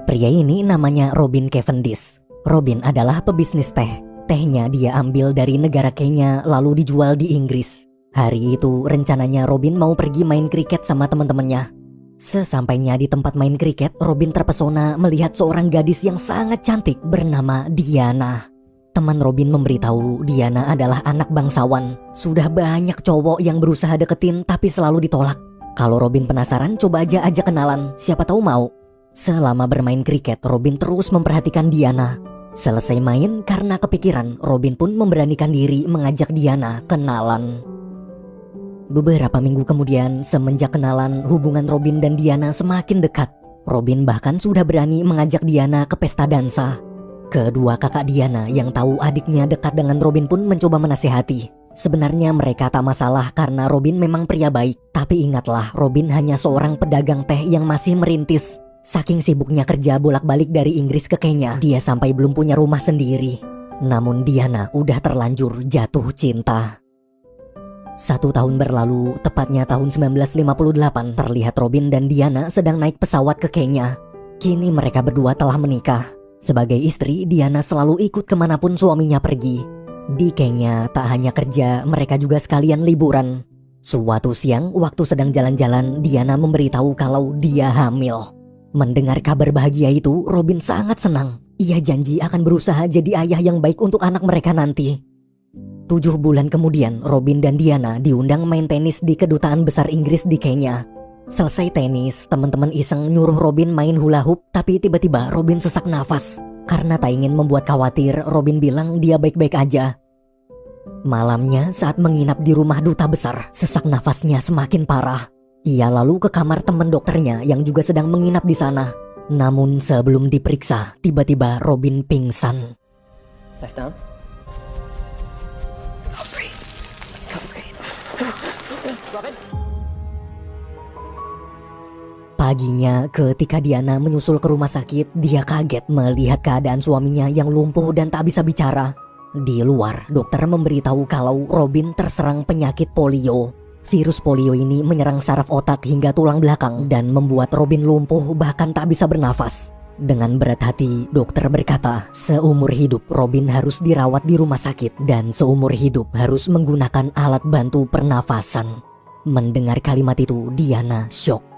Pria ini namanya Robin Cavendish. Robin adalah pebisnis teh. Tehnya dia ambil dari negara Kenya lalu dijual di Inggris. Hari itu rencananya Robin mau pergi main kriket sama teman-temannya. Sesampainya di tempat main kriket, Robin terpesona melihat seorang gadis yang sangat cantik bernama Diana. Teman Robin memberitahu Diana adalah anak bangsawan. Sudah banyak cowok yang berusaha deketin tapi selalu ditolak. Kalau Robin penasaran, coba aja ajak kenalan, siapa tahu mau. Selama bermain kriket, Robin terus memperhatikan Diana. Selesai main, karena kepikiran, Robin pun memberanikan diri mengajak Diana kenalan. Beberapa minggu kemudian, semenjak kenalan, hubungan Robin dan Diana semakin dekat. Robin bahkan sudah berani mengajak Diana ke pesta dansa. Kedua kakak Diana yang tahu adiknya dekat dengan Robin pun mencoba menasihati. Sebenarnya mereka tak masalah karena Robin memang pria baik. Tapi ingatlah, Robin hanya seorang pedagang teh yang masih merintis. Saking sibuknya kerja bolak-balik dari Inggris ke Kenya, dia sampai belum punya rumah sendiri. Namun Diana udah terlanjur jatuh cinta. 1 tahun berlalu, tepatnya tahun 1958, terlihat Robin dan Diana sedang naik pesawat ke Kenya. Kini mereka berdua telah menikah. Sebagai istri, Diana selalu ikut kemanapun suaminya pergi. Di Kenya, tak hanya kerja, mereka juga sekalian liburan. Suatu siang, waktu sedang jalan-jalan, Diana memberitahu kalau dia hamil. Mendengar kabar bahagia itu, Robin sangat senang. Ia janji akan berusaha jadi ayah yang baik untuk anak mereka nanti. 7 bulan kemudian, Robin dan Diana diundang main tenis di kedutaan besar Inggris di Kenya. Selesai tenis, teman-teman iseng nyuruh Robin main hula hoop, tapi tiba-tiba Robin sesak nafas. Karena tak ingin membuat khawatir, Robin bilang dia baik-baik aja. Malamnya saat menginap di rumah duta besar, sesak nafasnya semakin parah. Ia lalu ke kamar teman dokternya yang juga sedang menginap di sana. Namun sebelum diperiksa, tiba-tiba Robin pingsan. Left arm. Can't breathe. Can't breathe. Robin. Paginya ketika Diana menyusul ke rumah sakit, dia kaget melihat keadaan suaminya yang lumpuh dan tak bisa bicara. Di luar, dokter memberitahu kalau Robin terserang penyakit polio. Virus polio ini menyerang saraf otak hingga tulang belakang dan membuat Robin lumpuh bahkan tak bisa bernafas. Dengan berat hati, dokter berkata, seumur hidup Robin harus dirawat di rumah sakit dan seumur hidup harus menggunakan alat bantu pernafasan. Mendengar kalimat itu, Diana syok.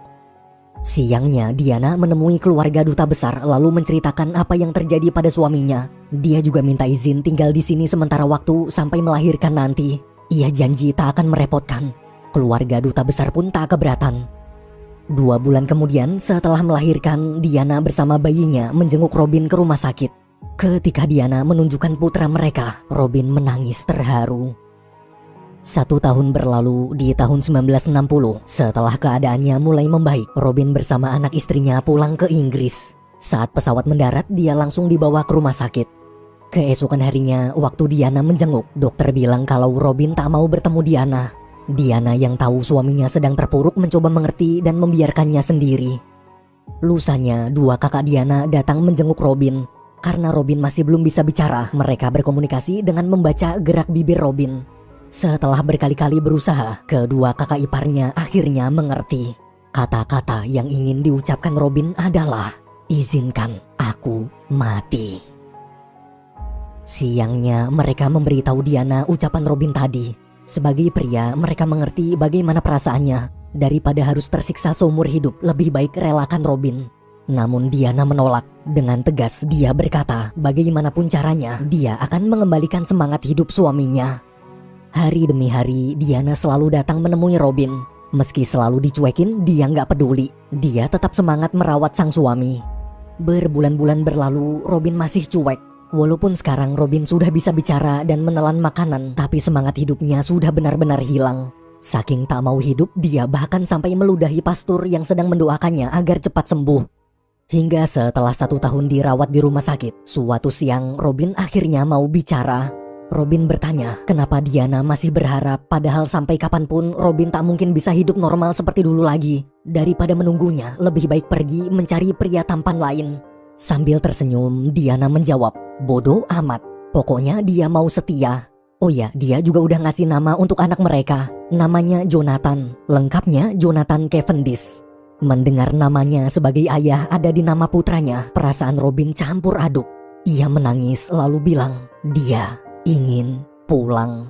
Siangnya, Diana menemui keluarga duta besar lalu menceritakan apa yang terjadi pada suaminya. Dia juga minta izin tinggal di sini sementara waktu sampai melahirkan nanti. Ia janji tak akan merepotkan. Keluarga duta besar pun tak keberatan. 2 bulan kemudian setelah melahirkan, Diana bersama bayinya menjenguk Robin ke rumah sakit. Ketika Diana menunjukkan putra mereka, Robin menangis terharu. 1 tahun berlalu, di tahun 1960, setelah keadaannya mulai membaik, Robin bersama anak istrinya pulang ke Inggris. Saat pesawat mendarat, dia langsung dibawa ke rumah sakit. Keesokan harinya, waktu Diana menjenguk, dokter bilang kalau Robin tak mau bertemu Diana. Diana yang tahu suaminya sedang terpuruk mencoba mengerti dan membiarkannya sendiri. Lusanya, 2 kakak Diana datang menjenguk Robin. Karena Robin masih belum bisa bicara, mereka berkomunikasi dengan membaca gerak bibir Robin. Setelah berkali-kali berusaha, kedua kakak iparnya akhirnya mengerti. Kata-kata yang ingin diucapkan Robin adalah, "Izinkan aku mati." Siangnya, mereka memberitahu Diana ucapan Robin tadi. Sebagai pria, mereka mengerti bagaimana perasaannya. Daripada harus tersiksa seumur hidup, lebih baik relakan Robin. Namun Diana menolak. Dengan tegas dia berkata, bagaimanapun caranya, dia akan mengembalikan semangat hidup suaminya. Hari demi hari, Diana selalu datang menemui Robin. Meski selalu dicuekin, dia nggak peduli. Dia tetap semangat merawat sang suami. Berbulan-bulan berlalu, Robin masih cuek. Walaupun sekarang Robin sudah bisa bicara dan menelan makanan, tapi semangat hidupnya sudah benar-benar hilang. Saking tak mau hidup, dia bahkan sampai meludahi pastur yang sedang mendoakannya agar cepat sembuh. Hingga setelah 1 tahun dirawat di rumah sakit, suatu siang Robin akhirnya mau bicara. Robin bertanya, kenapa Diana masih berharap padahal sampai kapanpun Robin tak mungkin bisa hidup normal seperti dulu lagi. Daripada menunggunya, lebih baik pergi mencari pria tampan lain. Sambil tersenyum, Diana menjawab, bodoh amat. Pokoknya dia mau setia. Oh ya, dia juga udah ngasih nama untuk anak mereka. Namanya Jonathan. Lengkapnya Jonathan Cavendish. Mendengar namanya sebagai ayah ada di nama putranya, perasaan Robin campur aduk. Ia menangis lalu bilang, dia ingin pulang.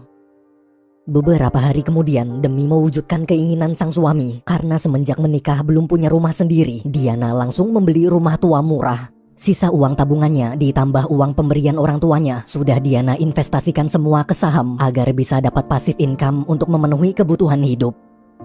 Beberapa hari kemudian, demi mewujudkan keinginan sang suami, karena semenjak menikah belum punya rumah sendiri, Diana langsung membeli rumah tua murah. Sisa uang tabungannya ditambah uang pemberian orang tuanya, sudah Diana investasikan semua ke saham agar bisa dapat pasif income untuk memenuhi kebutuhan hidup.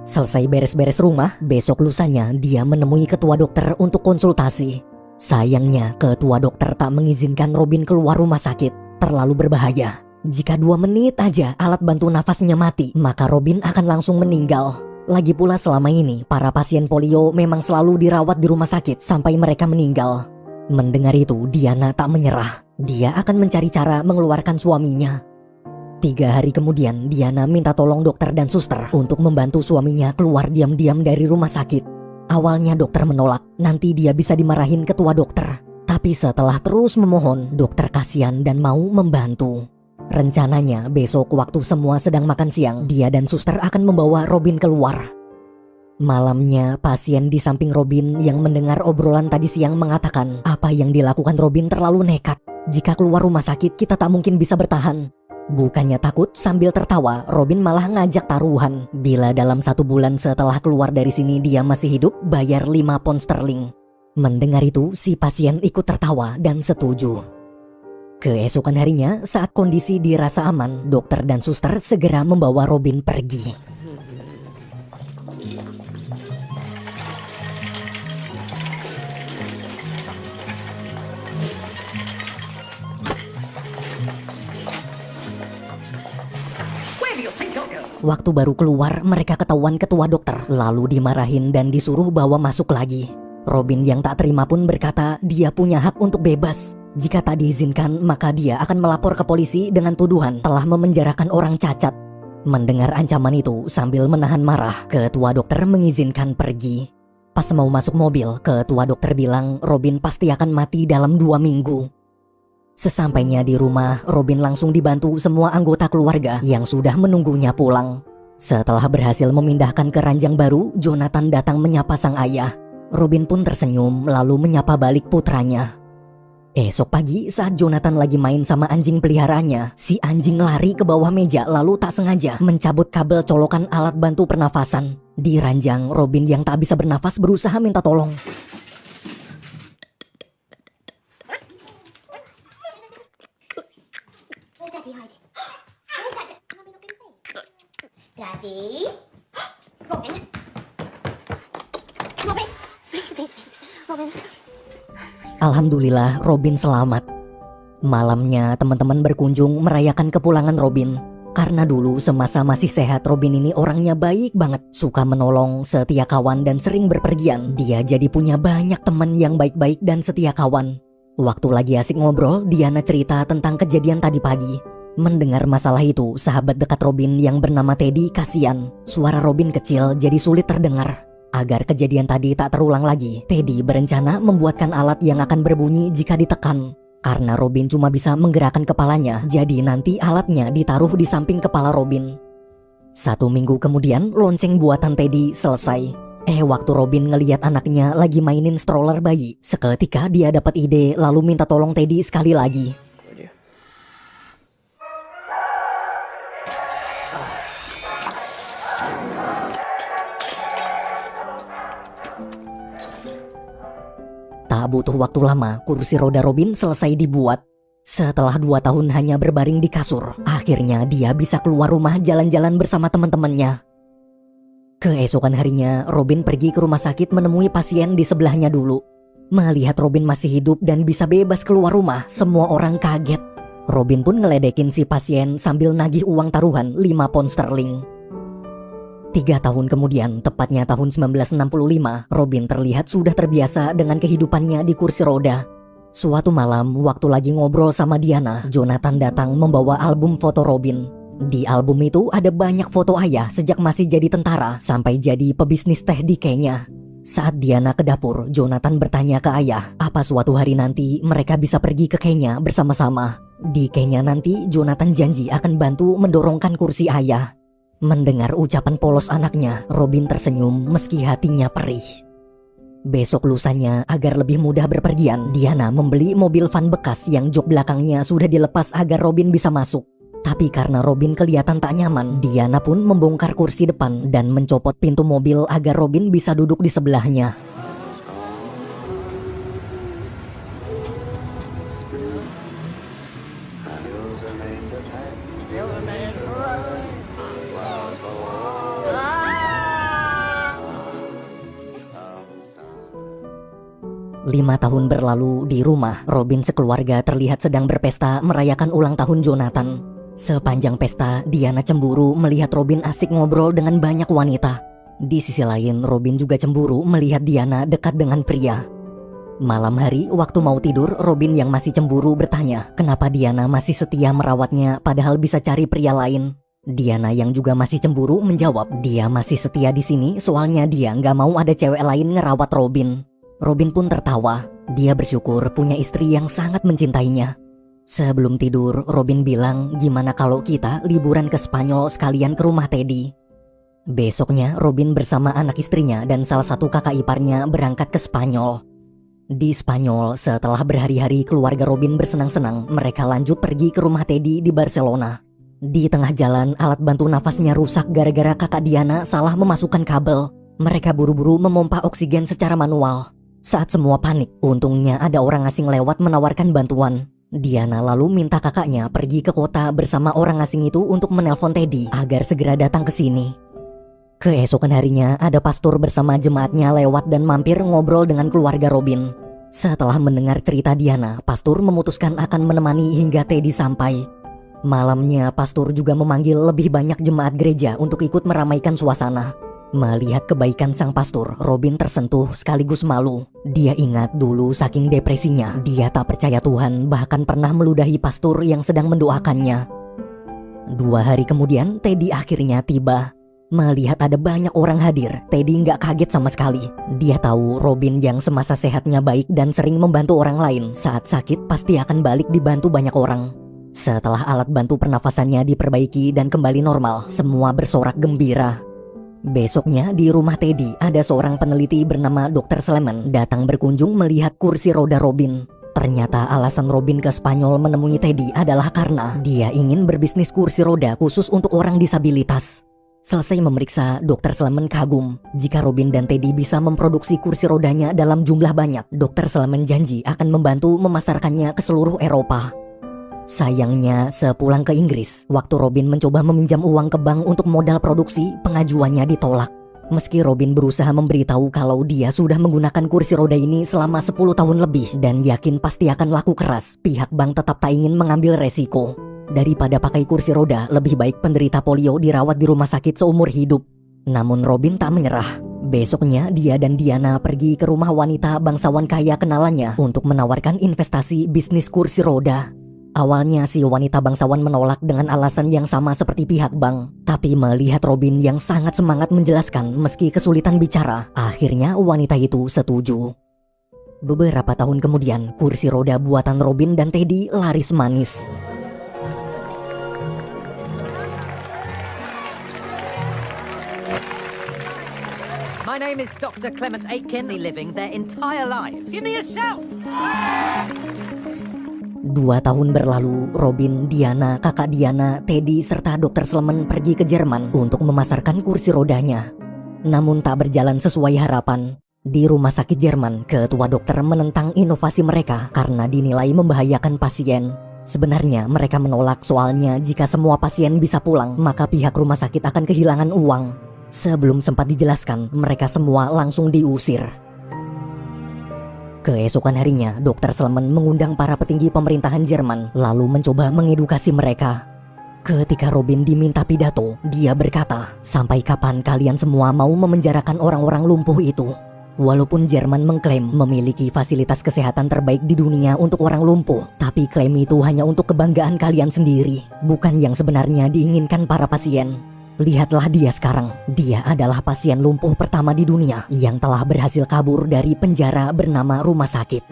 Selesai beres-beres rumah, besok lusanya dia menemui ketua dokter untuk konsultasi. Sayangnya, ketua dokter tak mengizinkan Robin keluar rumah sakit. Terlalu berbahaya. Jika 2 menit aja alat bantu nafasnya mati, maka Robin akan langsung meninggal. Lagi pula selama ini, para pasien polio memang selalu dirawat di rumah sakit sampai mereka meninggal. Mendengar itu, Diana tak menyerah. Dia akan mencari cara mengeluarkan suaminya. 3 hari kemudian, Diana minta tolong dokter dan suster untuk membantu suaminya keluar diam-diam dari rumah sakit. Awalnya dokter menolak, nanti dia bisa dimarahin ketua dokter. Tapi setelah terus memohon, dokter kasihan dan mau membantu. Rencananya besok waktu semua sedang makan siang, dia dan suster akan membawa Robin keluar. Malamnya, pasien di samping Robin yang mendengar obrolan tadi siang mengatakan apa yang dilakukan Robin terlalu nekat. Jika keluar rumah sakit kita tak mungkin bisa bertahan. Bukannya takut, sambil tertawa, Robin malah ngajak taruhan. Bila dalam 1 bulan setelah keluar dari sini dia masih hidup, bayar 5 pound sterling. Mendengar itu, si pasien ikut tertawa dan setuju. Keesokan harinya, saat kondisi dirasa aman, dokter dan suster segera membawa Robin pergi. Waktu baru keluar, mereka ketahuan ketua dokter, lalu dimarahin dan disuruh bawa masuk lagi. Robin yang tak terima pun berkata dia punya hak untuk bebas. Jika tak diizinkan, maka dia akan melapor ke polisi dengan tuduhan telah memenjarakan orang cacat. Mendengar ancaman itu, sambil menahan marah, ketua dokter mengizinkan pergi. Pas mau masuk mobil, ketua dokter bilang Robin pasti akan mati dalam 2 minggu. Sesampainya di rumah, Robin langsung dibantu semua anggota keluarga yang sudah menunggunya pulang. Setelah berhasil memindahkan ke ranjang baru, Jonathan datang menyapa sang ayah. Robin pun tersenyum lalu menyapa balik putranya. Esok pagi saat Jonathan lagi main sama anjing peliharaannya, si anjing lari ke bawah meja lalu tak sengaja mencabut kabel colokan alat bantu pernafasan. Di ranjang, Robin yang tak bisa bernafas berusaha minta tolong. Daddy? Robin? Robin? Please. Robin. Alhamdulillah, Robin selamat. Malamnya, teman-teman berkunjung merayakan kepulangan Robin. Karena dulu semasa masih sehat, Robin ini orangnya baik banget. Suka menolong, setia kawan, dan sering berpergian. Dia jadi punya banyak teman yang baik-baik dan setia kawan. Waktu lagi asik ngobrol, Diana cerita tentang kejadian tadi pagi. Mendengar masalah itu, sahabat dekat Robin yang bernama Teddy kasihan. Suara Robin kecil jadi sulit terdengar. Agar kejadian tadi tak terulang lagi, Teddy berencana membuatkan alat yang akan berbunyi jika ditekan. Karena Robin cuma bisa menggerakkan kepalanya, jadi nanti alatnya ditaruh di samping kepala Robin. 1 minggu kemudian, lonceng buatan Teddy selesai. Waktu Robin ngeliat anaknya lagi mainin stroller bayi, seketika dia dapat ide lalu minta tolong Teddy sekali lagi. Tak butuh waktu lama, kursi roda Robin selesai dibuat. Setelah 2 tahun hanya berbaring di kasur, akhirnya dia bisa keluar rumah jalan-jalan bersama teman-temannya. Keesokan harinya, Robin pergi ke rumah sakit menemui pasien di sebelahnya dulu. Melihat Robin masih hidup dan bisa bebas keluar rumah, semua orang kaget. Robin pun ngeledekin si pasien sambil nagih uang taruhan 5 pound sterling. 3 tahun kemudian, tepatnya tahun 1965, Robin terlihat sudah terbiasa dengan kehidupannya di kursi roda. Suatu malam, waktu lagi ngobrol sama Diana, Jonathan datang membawa album foto Robin. Di album itu ada banyak foto ayah sejak masih jadi tentara sampai jadi pebisnis teh di Kenya. Saat Diana ke dapur, Jonathan bertanya ke ayah, apa suatu hari nanti mereka bisa pergi ke Kenya bersama-sama. Di Kenya nanti, Jonathan janji akan bantu mendorongkan kursi ayah. Mendengar ucapan polos anaknya, Robin tersenyum meski hatinya perih. Besok lusanya, agar lebih mudah berpergian, Diana membeli mobil van bekas yang jok belakangnya sudah dilepas agar Robin bisa masuk. Tapi karena Robin kelihatan tak nyaman, Diana pun membongkar kursi depan dan mencopot pintu mobil agar Robin bisa duduk di sebelahnya. Lima tahun berlalu di rumah, Robin sekeluarga terlihat sedang berpesta merayakan ulang tahun Jonathan. Sepanjang pesta, Diana cemburu melihat Robin asik ngobrol dengan banyak wanita. Di sisi lain, Robin juga cemburu melihat Diana dekat dengan pria. Malam hari, waktu mau tidur, Robin yang masih cemburu bertanya, kenapa Diana masih setia merawatnya padahal bisa cari pria lain. Diana yang juga masih cemburu menjawab, dia masih setia di sini soalnya dia nggak mau ada cewek lain ngerawat Robin. Robin pun tertawa. Dia bersyukur punya istri yang sangat mencintainya. Sebelum tidur, Robin bilang, gimana kalau kita liburan ke Spanyol sekalian ke rumah Teddy. Besoknya, Robin bersama anak istrinya dan salah satu kakak iparnya berangkat ke Spanyol. Di Spanyol, setelah berhari-hari keluarga Robin bersenang-senang, mereka lanjut pergi ke rumah Teddy di Barcelona. Di tengah jalan, alat bantu nafasnya rusak gara-gara kakak Diana salah memasukkan kabel. Mereka buru-buru memompa oksigen secara manual. Saat semua panik, untungnya ada orang asing lewat menawarkan bantuan. Diana lalu minta kakaknya pergi ke kota bersama orang asing itu untuk menelpon Teddy agar segera datang ke sini. Keesokan harinya, ada pastor bersama jemaatnya lewat dan mampir ngobrol dengan keluarga Robin. Setelah mendengar cerita Diana, pastor memutuskan akan menemani hingga Teddy sampai. Malamnya, pastor juga memanggil lebih banyak jemaat gereja untuk ikut meramaikan suasana. Melihat kebaikan sang pastor, Robin tersentuh sekaligus malu. Dia ingat dulu saking depresinya, dia tak percaya Tuhan, bahkan pernah meludahi pastor yang sedang mendoakannya. 2 hari kemudian, Teddy akhirnya tiba. Melihat ada banyak orang hadir, Teddy nggak kaget sama sekali. Dia tahu Robin yang semasa sehatnya baik dan sering membantu orang lain, saat sakit pasti akan balik dibantu banyak orang. Setelah alat bantu pernafasannya diperbaiki dan kembali normal, semua bersorak gembira. Besoknya di rumah Teddy ada seorang peneliti bernama Dr. Sleman datang berkunjung melihat kursi roda Robin. Ternyata alasan Robin ke Spanyol menemui Teddy adalah karena dia ingin berbisnis kursi roda khusus untuk orang disabilitas. Selesai memeriksa, Dr. Sleman kagum. Jika Robin dan Teddy bisa memproduksi kursi rodanya dalam jumlah banyak, Dr. Sleman janji akan membantu memasarkannya ke seluruh Eropa. Sayangnya, sepulang ke Inggris, waktu Robin mencoba meminjam uang ke bank untuk modal produksi, pengajuannya ditolak. Meski Robin berusaha memberitahu kalau dia sudah menggunakan kursi roda ini selama 10 tahun lebih dan yakin pasti akan laku keras, pihak bank tetap tak ingin mengambil resiko. Daripada pakai kursi roda, lebih baik penderita polio dirawat di rumah sakit seumur hidup. Namun Robin tak menyerah. Besoknya, dia dan Diana pergi ke rumah wanita bangsawan kaya kenalannya untuk menawarkan investasi bisnis kursi roda. Awalnya si wanita bangsawan menolak dengan alasan yang sama seperti pihak bank. Tapi melihat Robin yang sangat semangat menjelaskan meski kesulitan bicara, akhirnya wanita itu setuju. Beberapa tahun kemudian, kursi roda buatan Robin dan Teddy laris manis. My name is Dr. Clement Aitken, living their entire lives. Give me a shout! 2 tahun berlalu, Robin, Diana, kakak Diana, Teddy, serta Dr. Sleman pergi ke Jerman untuk memasarkan kursi rodanya. Namun tak berjalan sesuai harapan. Di rumah sakit Jerman, ketua dokter menentang inovasi mereka karena dinilai membahayakan pasien. Sebenarnya mereka menolak soalnya jika semua pasien bisa pulang, maka pihak rumah sakit akan kehilangan uang. Sebelum sempat dijelaskan, mereka semua langsung diusir. Keesokan harinya, Dr. Sleman mengundang para petinggi pemerintahan Jerman, lalu mencoba mengedukasi mereka. Ketika Robin diminta pidato, dia berkata, sampai kapan kalian semua mau memenjarakan orang-orang lumpuh itu? Walaupun Jerman mengklaim memiliki fasilitas kesehatan terbaik di dunia untuk orang lumpuh, tapi klaim itu hanya untuk kebanggaan kalian sendiri, bukan yang sebenarnya diinginkan para pasien. Lihatlah dia sekarang, dia adalah pasien lumpuh pertama di dunia yang telah berhasil kabur dari penjara bernama rumah sakit.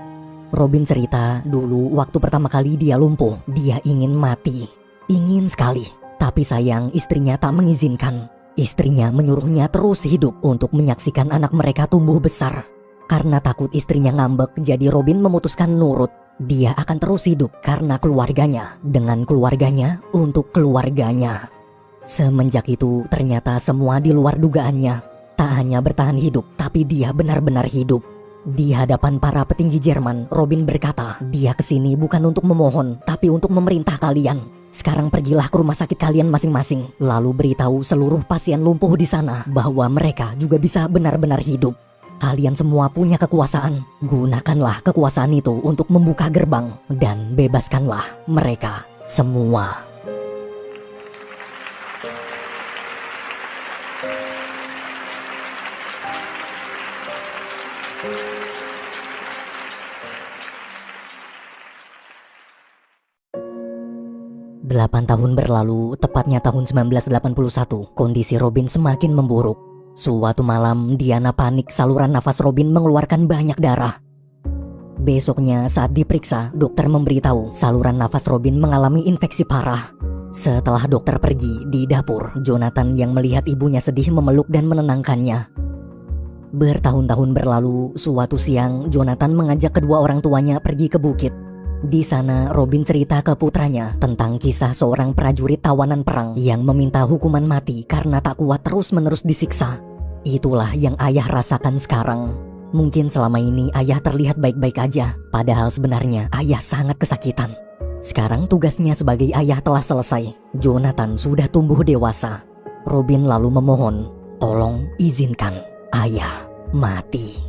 Robin cerita, dulu waktu pertama kali dia lumpuh, dia ingin mati. Ingin sekali, tapi sayang istrinya tak mengizinkan. Istrinya menyuruhnya terus hidup untuk menyaksikan anak mereka tumbuh besar. Karena takut istrinya ngambek, jadi Robin memutuskan nurut. Dia akan terus hidup karena keluarganya, dengan keluarganya, untuk keluarganya. Semenjak itu ternyata semua di luar dugaannya. Tak hanya bertahan hidup, tapi dia benar-benar hidup. Di hadapan para petinggi Jerman, Robin berkata, dia kesini bukan untuk memohon, tapi untuk memerintah kalian. Sekarang pergilah ke rumah sakit kalian masing-masing, lalu beritahu seluruh pasien lumpuh di sana bahwa mereka juga bisa benar-benar hidup. Kalian semua punya kekuasaan. Gunakanlah kekuasaan itu untuk membuka gerbang dan bebaskanlah mereka semua. Delapan tahun berlalu, tepatnya tahun 1981, kondisi Robin semakin memburuk. Suatu malam, Diana panik saluran nafas Robin mengeluarkan banyak darah. Besoknya saat diperiksa, dokter memberitahu saluran nafas Robin mengalami infeksi parah. Setelah dokter pergi, di dapur, Jonathan yang melihat ibunya sedih memeluk dan menenangkannya. Bertahun-tahun berlalu, suatu siang, Jonathan mengajak kedua orang tuanya pergi ke bukit. Di sana, Robin cerita ke putranya tentang kisah seorang prajurit tawanan perang yang meminta hukuman mati karena tak kuat terus-menerus disiksa. Itulah yang ayah rasakan sekarang. Mungkin selama ini ayah terlihat baik-baik aja, padahal sebenarnya ayah sangat kesakitan. Sekarang tugasnya sebagai ayah telah selesai. Jonathan sudah tumbuh dewasa. Robin lalu memohon, tolong izinkan ayah mati.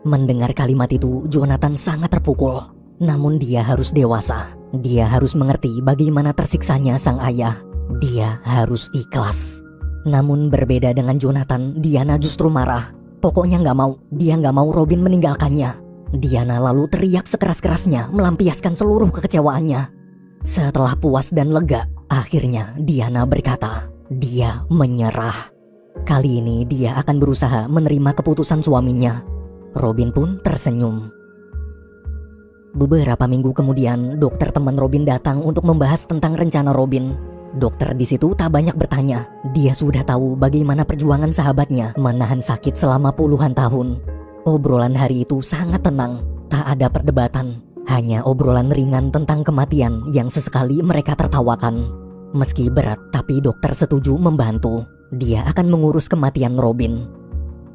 Mendengar kalimat itu, Jonathan sangat terpukul. Namun dia harus dewasa. Dia harus mengerti bagaimana tersiksanya sang ayah. Dia harus ikhlas. Namun berbeda dengan Jonathan, Diana justru marah. Pokoknya nggak mau. Dia nggak mau Robin meninggalkannya. Diana lalu teriak sekeras-kerasnya melampiaskan seluruh kekecewaannya. Setelah puas dan lega, akhirnya Diana berkata, dia menyerah. Kali ini dia akan berusaha menerima keputusan suaminya. Robin pun tersenyum. Beberapa minggu kemudian, dokter teman Robin datang untuk membahas tentang rencana Robin. Dokter di situ tak banyak bertanya. Dia sudah tahu bagaimana perjuangan sahabatnya menahan sakit selama puluhan tahun. Obrolan hari itu sangat tenang, tak ada perdebatan. Hanya obrolan ringan tentang kematian yang sesekali mereka tertawakan. Meski berat, tapi dokter setuju membantu. Dia akan mengurus kematian Robin.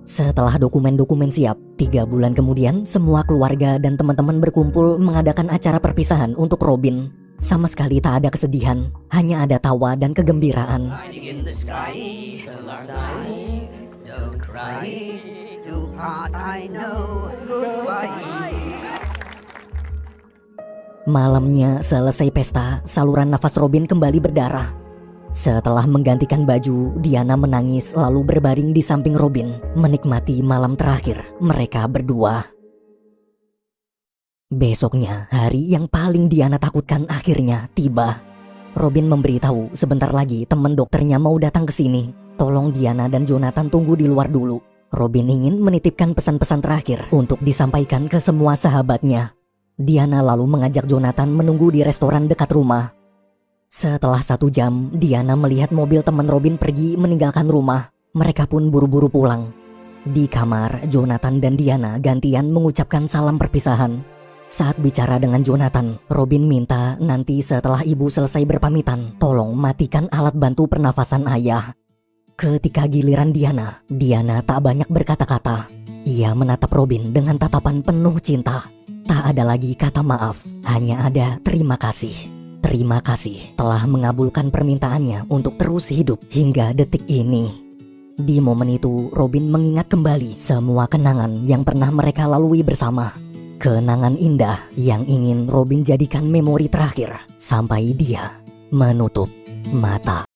Setelah dokumen-dokumen siap, 3 bulan kemudian semua keluarga dan teman-teman berkumpul mengadakan acara perpisahan untuk Robin. Sama sekali tak ada kesedihan, hanya ada tawa dan kegembiraan. Malamnya selesai pesta, saluran nafas Robin kembali berdarah. Setelah menggantikan baju, Diana menangis lalu berbaring di samping Robin, menikmati malam terakhir mereka berdua. Besoknya, hari yang paling Diana takutkan akhirnya tiba. Robin memberitahu sebentar lagi teman dokternya mau datang ke sini. Tolong Diana dan Jonathan tunggu di luar dulu. Robin ingin menitipkan pesan-pesan terakhir untuk disampaikan ke semua sahabatnya. Diana lalu mengajak Jonathan menunggu di restoran dekat rumah. Setelah 1 jam, Diana melihat mobil teman Robin pergi meninggalkan rumah. Mereka pun buru-buru pulang. Di kamar, Jonathan dan Diana gantian mengucapkan salam perpisahan. Saat bicara dengan Jonathan, Robin minta nanti setelah ibu selesai berpamitan, tolong matikan alat bantu pernafasan ayah. Ketika giliran Diana, Diana tak banyak berkata-kata. Ia menatap Robin dengan tatapan penuh cinta. Tak ada lagi kata maaf, hanya ada terima kasih. Terima kasih telah mengabulkan permintaannya untuk terus hidup hingga detik ini. Di momen itu, Robin mengingat kembali semua kenangan yang pernah mereka lalui bersama. Kenangan indah yang ingin Robin jadikan memori terakhir sampai dia menutup mata.